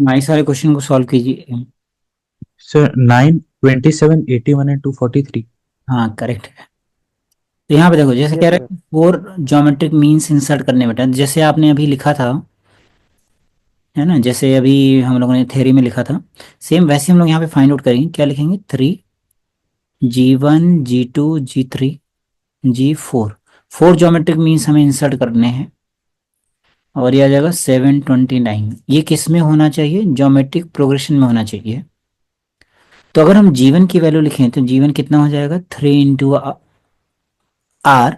हमारे सारे क्वेश्चन को सॉल्व कीजिए। Sir 9, 27, 81 and 243। हाँ करेक्ट है। तो यहाँ पे देखो जैसे कह यस रहे सर। हैं फोर ज्योमेट्रिक मीन्स इंसर्ट करने बेटा, जैसे आपने अभी लिखा था, है ना, जैसे अभी हम लोगों ने थ्योरी में लिखा था, सेम वैसे हम लोग यहाँ पे फाइंड आउट करेंगे। क्या लिखेंगे? 3 G1 G2 G3 G4। Four geometric means हमें इंसर्ट करने हैं और ये आ जाएगा 729। ये किस में होना चाहिए? ज्योमेट्रिक प्रोग्रेशन में होना चाहिए। तो अगर हम जीवन की वैल्यू लिखें तो जीवन कितना हो जाएगा? 3 × R,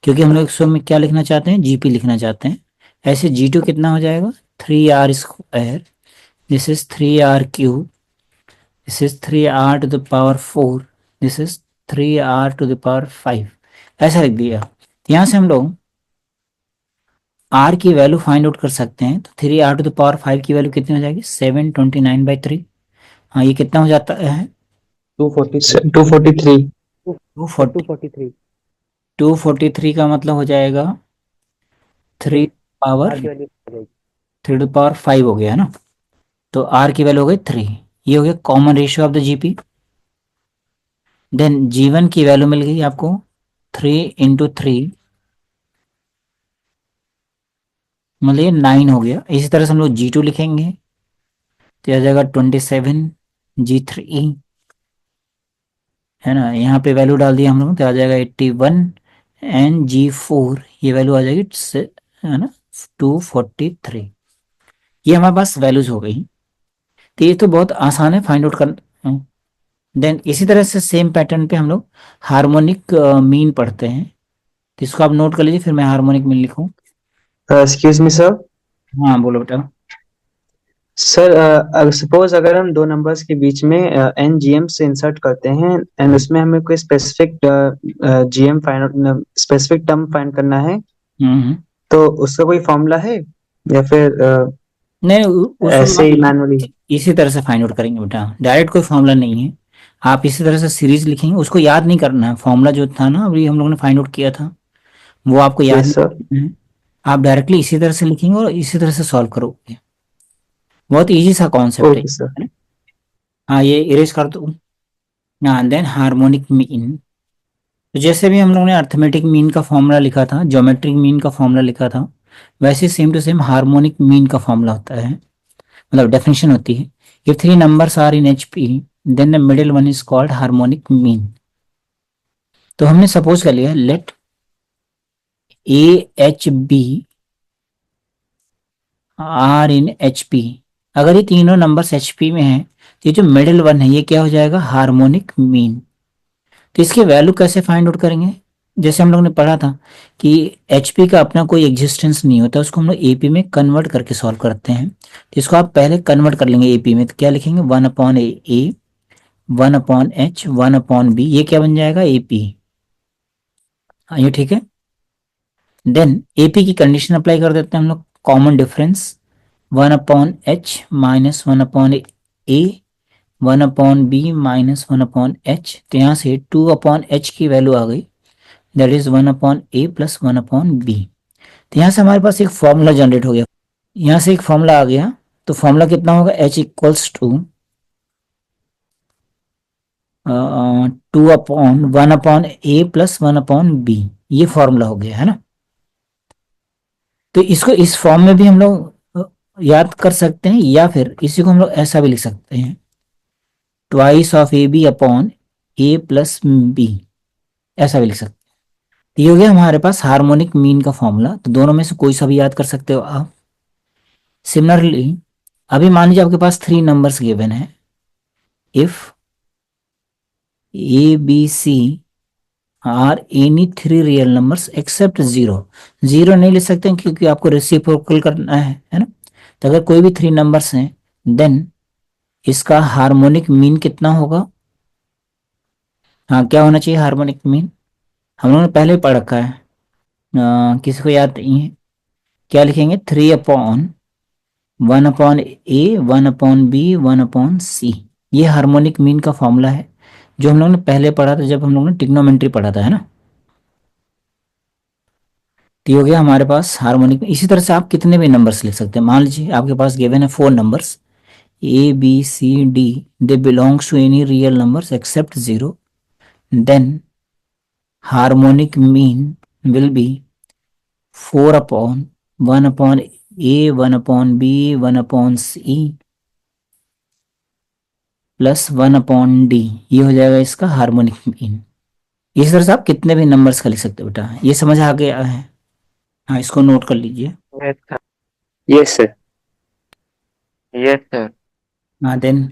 क्योंकि हम लोग इसमें में क्या लिखना चाहते हैं? जीपी लिखना चाहते हैं। ऐसे G2 कितना हो जाएगा? 3R²। This is 3R³। This is 3R⁴। This is 3R⁵ ऐसा लिख दिया। यहाँ से हम लोग आर की वैल्यू फाइंड आउट कर सकते हैं। तो 3R⁵ की वैल्यू कितनी हो जाएगी? 729/3। हाँ, ये कितना हो जाता है? 243। 243। सर 240। 243। 243 का मतलब हो जाएगा थ्री पावर आर की वैल्यू आ जाएगी। 3⁵ हो गया है ना। तो आर की वैल्यू हो गई 3। ये हो गया common ratio of the GP. Then G one की वैल्यू मिल गई आपको 3 × 3, मतलब ये 9 हो गया। इसी तरह से हम लोग G2 लिखेंगे तो आ जाएगा 27 G3, है ना। यहाँ पे वैल्यू डाल दिया हम लोग तो आ जाएगा 81। एंड G4 ये वैल्यू आ जाएगी है ना 243। ये हमारे पास वैल्यूज हो गई। तो ये तो बहुत आसान है फाइंड आउट करना। देन इसी तरह से सेम पैटर्न पे हम लोग हार्मोनिक मीन पढ़ते हैं। तो इसको आप नोट कर लीजिए, फिर मैं हार्मोनिक मीन लिखूं। Excuse me sir. हाँ बोलो बेटा। सर सपोज अगर हम दो नंबर्स के बीच में एन जी एम से इंसर्ट करते हैं एंड उसमें हमें कोई specific G M find specific term find करना है, हम्म। तो उसका कोई फॉर्मूला है या फिर नहीं, उसको ऐसे ही मैनुअली? इसी तरह से फाइंड आउट करेंगे बेटा, डायरेक्ट कोई फॉर्मूला नहीं है। आप इसी तरह से सीरीज लिखेंगे, उसको याद नहीं करना है। फॉर्मूला जो था ना अभी हम लोगों ने फाइंड आउट किया था, वो आपको याद यस नहीं सर। करना है। आप डायरेक्टली इसी तरह से लिखेंगे और इसी तरह से सॉल्व करोगे। बहुत इजी सा कॉन्सेप्ट है ओके सर। है ना। हाँ, ये इरेज कर दो। हाँ, देन हार्मोनिक मीन। तो जैसे भी हम लोगों ने अर्थमेटिक मीन का फॉर्मूला लिखा था, ज्योमेट्रिक मीन का फॉर्मूला लिखा था, वैसे same to same harmonic mean का फॉर्मूला होता है, मतलब डेफिनेशन होती है। If three numbers are in HP, then the middle one is called harmonic mean. तो हमने सपोज कर लिया, let AHB are in HP। अगर ये तीनों नंबर्स HP में हैं तो ये जो मिडिल वन है ये क्या हो जाएगा? Harmonic mean. तो इसकी वैल्यू कैसे फाइंड आउट करेंगे? जैसे हम लोग ने पढ़ा था कि HP का अपना कोई एग्जिस्टेंस नहीं होता, उसको हम लोग AP में कन्वर्ट करके सॉल्व करते हैं। तो इसको आप पहले कन्वर्ट कर लेंगे AP में, तो क्या लिखेंगे? 1/A, 1/H, 1/B, ये क्या बन जाएगा? AP। हाँ, ये ठीक है। देन AP की कंडीशन अप्लाई कर देते हैं हम लोग, common difference 1/H minus 1/A, 1/B minus 1/H। तो यहाँ से 2/H की वैल्यू आ गई, that is 1/A plus 1/B। तो यहाँ से हमारे पास एक फॉर्मूला जनरेट हो गया। यहाँ से एक फॉर्मूला आ गया। तो फॉर्मूला कितना होगा? H equals to 2/1/A plus 1/B। ये फॉर्मूला हो गया है ना। तो इसको इस फॉर्म में भी हम लोग याद कर सकते हैं, या फिर इसी को हम लोग ऐसा भी लिख सकते हैं, twice of AB/A plus B, ऐसा भी लिख सकते हैं। तो ये हो गया हमारे पास हार्मोनिक मीन का फॉर्मूला। तो दोनों में से कोई सा भी याद कर सकते हो आप। सिमिलरली अभी मान लीजिए आपके पास थ्री नंबर्स गिवन है। If ABC are any three real numbers except zero. Zero नहीं ले सकते हैं क्योंकि आपको रेसिप्रोकल करना है ना। तो अगर कोई भी थ्री नंबर्स हैं, देन इसका हार्मोनिक मीन कितना होगा? हाँ, क्या होना चाहिए हार्मोनिक मीन? हम लोगों ने पहले ही पढ़ रखा है। किसी को याद नहीं है? क्या लिखेंगे? 3/1/A, 1/B, 1/C। ये हार्मोनिक मीन का फॉर्मूला है जो हम लोगों ने पहले पढ़ा था जब हम लोगों ने ट्रिग्नोमेट्री पढ़ा था, है ना। तो ये हो गया हमारे पास हार्मोनिक। इसी तरह से आप कितने भी नंबर्स लिख सकते हैं। मान लीजिए आपके पास गिवन है 4 numbers, A, B, C, D, they belongs to any real numbers except 0, then harmonic mean will be 4 upon 1 upon A, 1 upon B, 1 upon C plus 1 upon D. ये हो जाएगा इसका हार्मोनिक मीन। इस तरह से आप कितने भी नंबर्स का लिख सकते हो बेटा। ये समझ आ गया है? हाँ, इसको नोट कर लीजिए। Yes sir, yes sir. हाँ, देन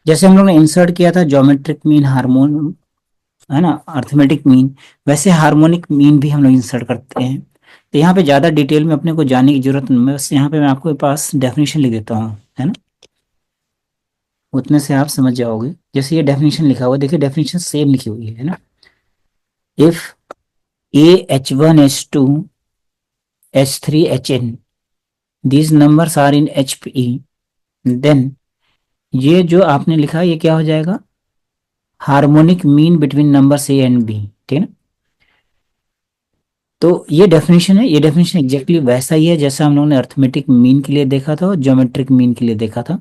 जैसे हम लोग ने इंसर्ट किया था ज्योमेट्रिक मीन, हार्मोन, है ना, अर्थमेटिक मीन, वैसे हार्मोनिक मीन भी हम लोग इंसर्ट करते हैं। तो यहाँ पे ज्यादा डिटेल में अपने को जाने की जरूरत नहीं है, बस यहाँ पे मैं आपको पास डेफिनेशन लिख देता हूँ, है ना, उतने से आप समझ जाओगे। जैसे ये डेफिनेशन लिखा हुआ, देखिए डेफिनेशन सेम लिखी हुई है ना। If A H1 H2 H3 HN these numbers are in HPE, then ये जो आपने लिखा है ये क्या हो जाएगा, harmonic mean between numbers A and B, ठीक है ना। तो ये डेफिनेशन है, ये डेफिनेशन एग्जैक्टली वैसा ही है जैसा हम लोगों ने अर्थमेटिक मीन के लिए देखा था और ज्योमेट्रिक मीन के लिए देखा था।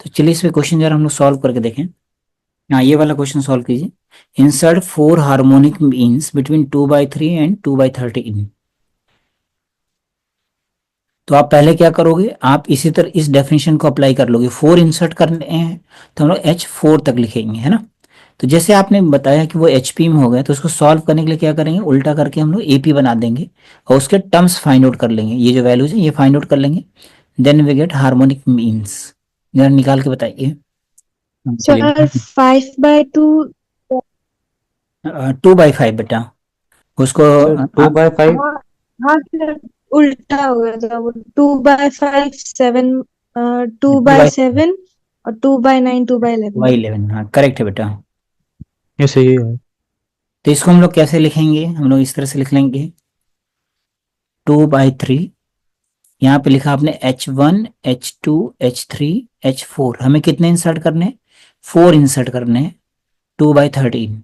तो चलिए इस पे क्वेश्चन जरा हम लोग सॉल्व करके देखें। हाँ, ये वाला क्वेश्चन सॉल्व कीजिए। Insert 4 harmonic means between 2/3 and 2/13। तो आप पहले क्या करोगे, आप इसी तरह इस डेफिनेशन को अप्लाई कर लोगे। 4 इंसर्ट करने हैं तो हम लोग H4 तक लिखेंगे, है ना। तो जैसे आपने बताया कि वो HP में हो गया, तो उसको सॉल्व करने के लिए क्या करेंगे, उल्टा करके हम लोग AP बना देंगे और उसके टर्म्स फाइंड आउट कर लेंगे। ये जो वैल्यूज है ये फाइंड आउट कर लेंगे, then we get harmonic means. जरा निकाल के बताइए। हाँ, चलिए। सर 5/2। 2/5 बेटा, उसको सर 2/5। हाँ हाँ सर, उल्टा हो गया था वो। 2/5 7, 2/7 और 2/9 2/11। 2/11, हाँ करेक्ट है बेटा। ये सही है। तो इसको हम लोग कैसे लिखेंगे, हम लोग इस तरह से लिख लेंगे 2/3। यहाँ पे लिखा आपने H1 H2 H3 H4, हमें कितने इंसर्ट करने हैं, 4 इंसर्ट करने हैं 2/13,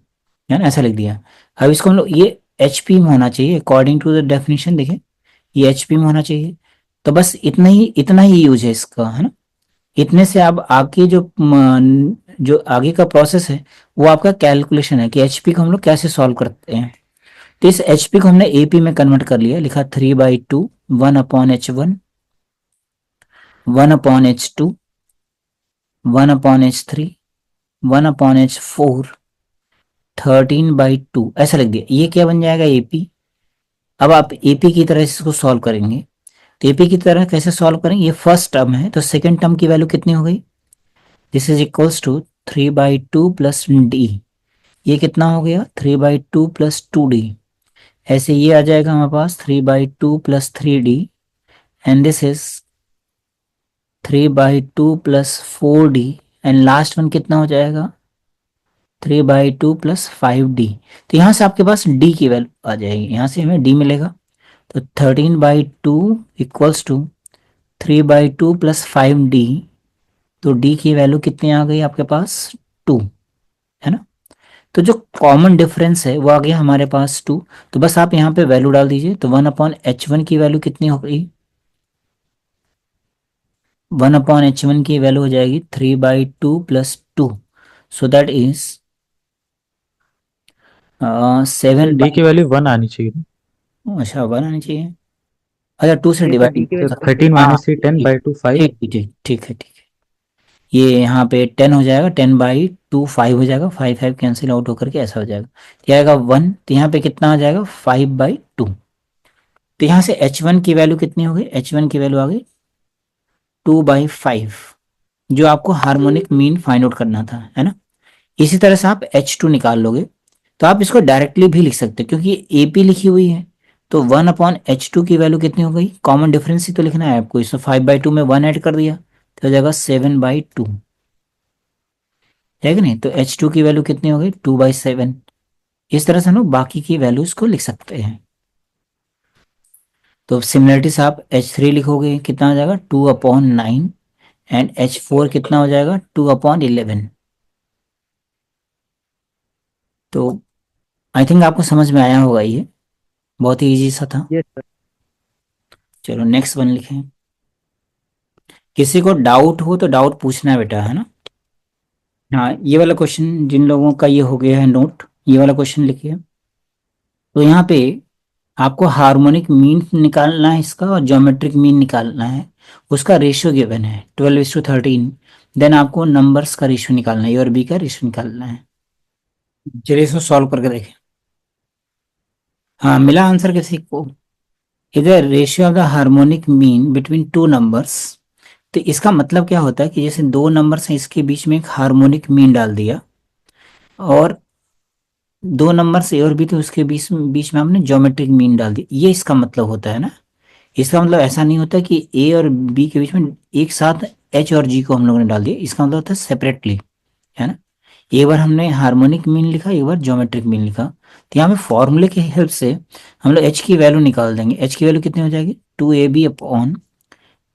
है ना, ऐसा लिख दिया। अब इसको हम लोग, ये HP में होना चाहिए अकॉर्डिंग टू द डेफिनेशन, देखें ये HP में होना चाहिए। तो बस इतना ही यूज है इसका, है ना। इतने से अब आगे जो आगे का प्रोसेस है वो आपका कैलकुलेशन है कि HP को हम लोग कैसे सॉल्व करते हैं। तो इस HP को हमने AP में कन्वर्ट कर लिया, लिखा 3/2 1 upon H1 1 upon H2 1 upon H3 1 upon H4 13/2, ऐसा लिख दिया। ये क्या बन जाएगा, AP। अब आप AP की तरह इसको सॉल्व करेंगे। तो AP की तरह कैसे सॉल्व करेंगे, ये फर्स्ट टर्म है तो सेकेंड टर्म की वैल्यू कितनी हो गई, this is equals to 3/2 plus D. ये कितना हो गया, 3/2 प्लस 2D। ऐसे ये आ जाएगा हमारे पास 3/2 plus 3D, and this is 3/2 plus 4D, and last one कितना हो जाएगा, 3/2 प्लस 5D। तो यहाँ से आपके पास D की वैल्यू आ जाएगी, यहाँ से हमें D मिलेगा। तो 13/2 इक्वल्स टू 3/2 प्लस 5D। तो D की वैल्यू कितनी आ गई आपके पास, 2, है ना। तो जो कॉमन डिफरेंस है वो आ गया हमारे पास 2। तो बस आप यहाँ पे वैल्यू डाल दीजिए। तो 1/H1 की वैल्यू कितनी हो गई, 1/H1 की वैल्यू हो जाएगी 3/2 plus 2, so that is 7। D की वैल्यू 1 आनी चाहिए। अच्छा, 1 आनी चाहिए। अच्छा, 2 से नहीं सर, डी की डिवाइड। वैल्यू 13 हाँ, माइनस 3 10/2 5। ठीक ठीक ठीक ठीक है, ठीक है। ये यहाँ पे 10 हो जाएगा, 10/2 5 हो जाएगा, 5 5 कैंसिल आउट होकर के ऐसा हो जाएगा। ये आएगा 1, तो यहाँ पे कितना आ जाएगा 5/2। तो यहाँ से H1 की वैल्यू कितनी हो गई, H1 की वैल्यू आ गई 2/5, जो आपको हार्मोनिक मीन फाइंड आउट करना था, है ना। इसी तरह से आप H2 निकाल लोगे। तो आप इसको डायरेक्टली भी लिख सकते हो क्योंकि AP लिखी हुई है। तो 1/H2 की वैल्यू कितनी हो गई, कॉमन डिफरेंस ही तो लिखना है आपको, इसमें 5/2 में 1 ऐड कर दिया तो हो जाएगा 7/2, है कि नहीं। तो H2 की वैल्यू कितनी हो गई, 2/7। इस तरह से हम लोग बाकी की वैल्यूज को लिख सकते हैं। तो सिमिलरिटी से आप H3 लिखोगे कितना हो जाएगा, 2/9, एंड H4 कितना हो जाएगा, 2/11। तो आई थिंक आपको समझ में आया होगा, ये बहुत ही इजी सा था। Yes sir. चलो नेक्स्ट वन लिखें। किसी को डाउट हो तो डाउट पूछना है बेटा, है ना। हाँ, ये वाला क्वेश्चन जिन लोगों का ये हो गया है नोट, ये वाला क्वेश्चन लिखिए। तो यहाँ पे आपको हार्मोनिक मीन निकालना है इसका, और ज्योमेट्रिक मीन निकालना है। उसका रेशियो गिवन है 12:13। देन आपको नंबर्स का रेशियो निकालना है, ए और बी का रेशियो निकालना है। चलिए इसको सॉल्व करके देखें। हाँ, मिला आंसर किसी को? इधर ratio of the harmonic mean between two numbers. तो इसका मतलब क्या होता है कि जैसे दो नंबर्स हैं, इसके बीच में एक हार्मोनिक मीन डाल दिया, और दो नंबर्स ए और बी थे, उसके बीच बीच में हमने ज्योमेट्रिक मीन डाल दिया। ये इसका मतलब होता है ना। इसका मतलब ऐसा नहीं होता कि ए और बी के बीच में एक साथ एच और जी को हम लोगों ने डाल दिया। इसका मतलब होता है सेपरेटली, है ना। एक बार हमने हार्मोनिक मीन लिखा, एक बार ज्योमेट्रिक मीन लिखा। तो यहाँ पे फॉर्मूले की हेल्प से हम लोग एच की वैल्यू निकाल देंगे। एच की वैल्यू कितनी हो जाएगी? 2ab upon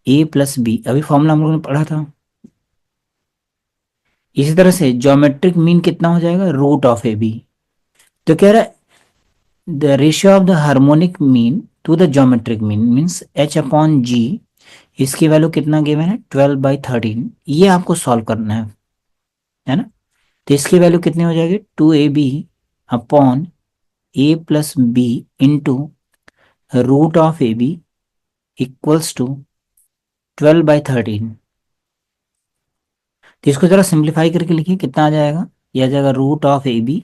A plus B. अभी फॉर्मूला हम लोगों ने पढ़ा था। इसी तरह से ज्योमेट्रिक मीन कितना हो जाएगा? Root of A B. तो कह रहा है the ratio of the harmonic mean to the geometric mean means H upon G. इसकी वैल्यू कितना गिवन है? 12/13। ये आपको सॉल्व करना है ना। तो इसकी वैल्यू कितनी हो जाएगी? 2ab upon A plus B into root of A B equals to 12/13। तो इसको जरा सिंप्लीफाई करके लिखिए, कितना आ जाएगा? यह आ जाएगा root of A B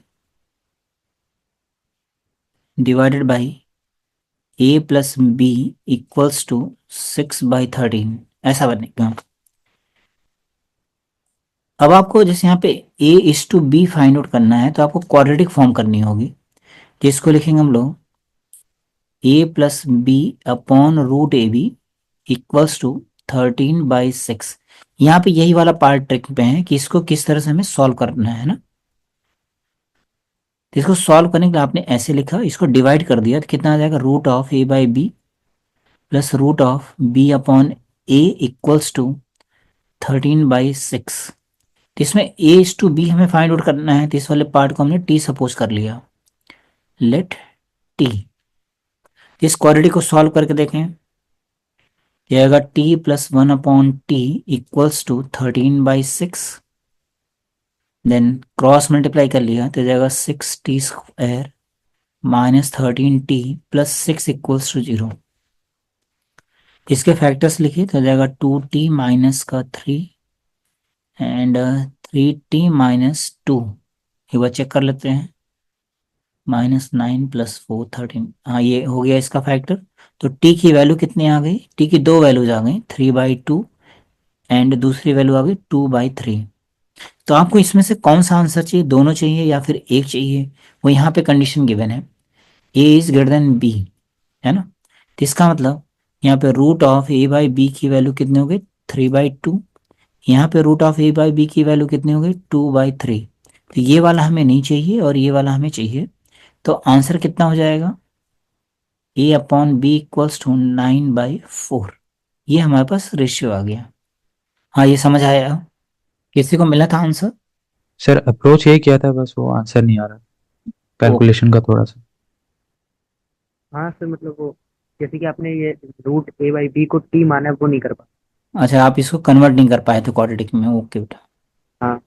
divided by A plus B equals to 6/13। ऐसा बनेगा। अब आपको जैसे यहाँ पे A is to B find out करना है, तो आपको क्वाड्रेटिक फॉर्म करनी होगी, जिसको लिखेंगे हम लोग A plus B upon root A B equals to 13/6। यहाँ पे यही वाला पार्ट ट्रिक पे है कि इसको किस तरह से हमें सॉल्व करना है ना। तो इसको सॉल्व करने के लिए आपने ऐसे लिखा, इसको डिवाइड कर दिया, तो कितना आ जाएगा? Root of A by B plus root of B upon A equals to 13/6। तो इसमें ए इज टू बी हमें फाइंड आउट करना है, तो इस वाले पार्ट को हमने टी सपोज कर लिया। Let T. इस क्वाड्रेटिक को सॉल्व करके देखें। यह आएगा T plus 1 upon T equals to 13/6। Then cross multiply कर लिया तो जाएगा 6t² minus 13t plus 6 equals to 0। इसके फैक्टर्स लिखिए तो जाएगा 2t माइनस का 3 एंड 3t माइनस 2। एक बार चेक कर लेते हैं। -9 + 4 13। हाँ, ये हो गया इसका फैक्टर। तो t की वैल्यू कितनी आ गई? t की दो वैल्यूज आ गई, 3/2 एंड दूसरी वैल्यू आ गई 2/3। तो आपको इसमें से कौन सा आंसर चाहिए? दोनों चाहिए या फिर एक चाहिए? वो यहाँ पे कंडीशन गिवन है, a is greater than b, है ना। तो इसका मतलब यहाँ पे root of a by B की वैल्यू कितनी हो गई? 3/2। यहाँ पे root of a by B की वैल्यू कितनी हो गई? 2/3। तो ये वाला हमें नहीं चाहिए और ये वाला हमें चाहिए। तो आंसर कितना हो जाएगा? a upon B equals to 9/4। ये हमारे पास रेशियो आ गया। हाँ, ये समझ आया? किसी को मिला था आंसर? सर अप्रोच यही किया था, बस वो आंसर नहीं आ रहा कैलकुलेशन का थोड़ा सा। हाँ सर, मतलब वो जैसे कि आपने ये रूट ए बाई बी को टी माना है, वो नहीं कर पाया। अच्छा, आप इसको कन्वर्ट नहीं कर पाए थे क्वाड्रेटिक में। ओके बेटा। हाँ।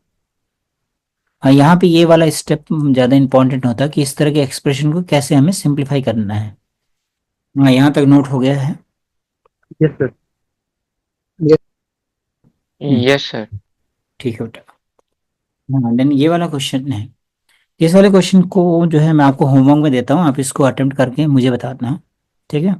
हाँ, यहाँ पे ये वाला स्टेप ज़्यादा इंपॉर्टेंट होता है कि इस तरह के एक्सप्रेशन को कैसे हमें सिंप्लीफाई करना है। हाँ, यहाँ तक नोट हो गया है। Yes sir. Yes sir. ठीक है बेटा। हाँ, देन ये वाला क्वेश्चन है। इस वाले क्वेश्चन को जो है मैं आपको होमवर्क में देता हूँ, आप इसको अटेम्प्ट करके मुझे बताना। ठीक है।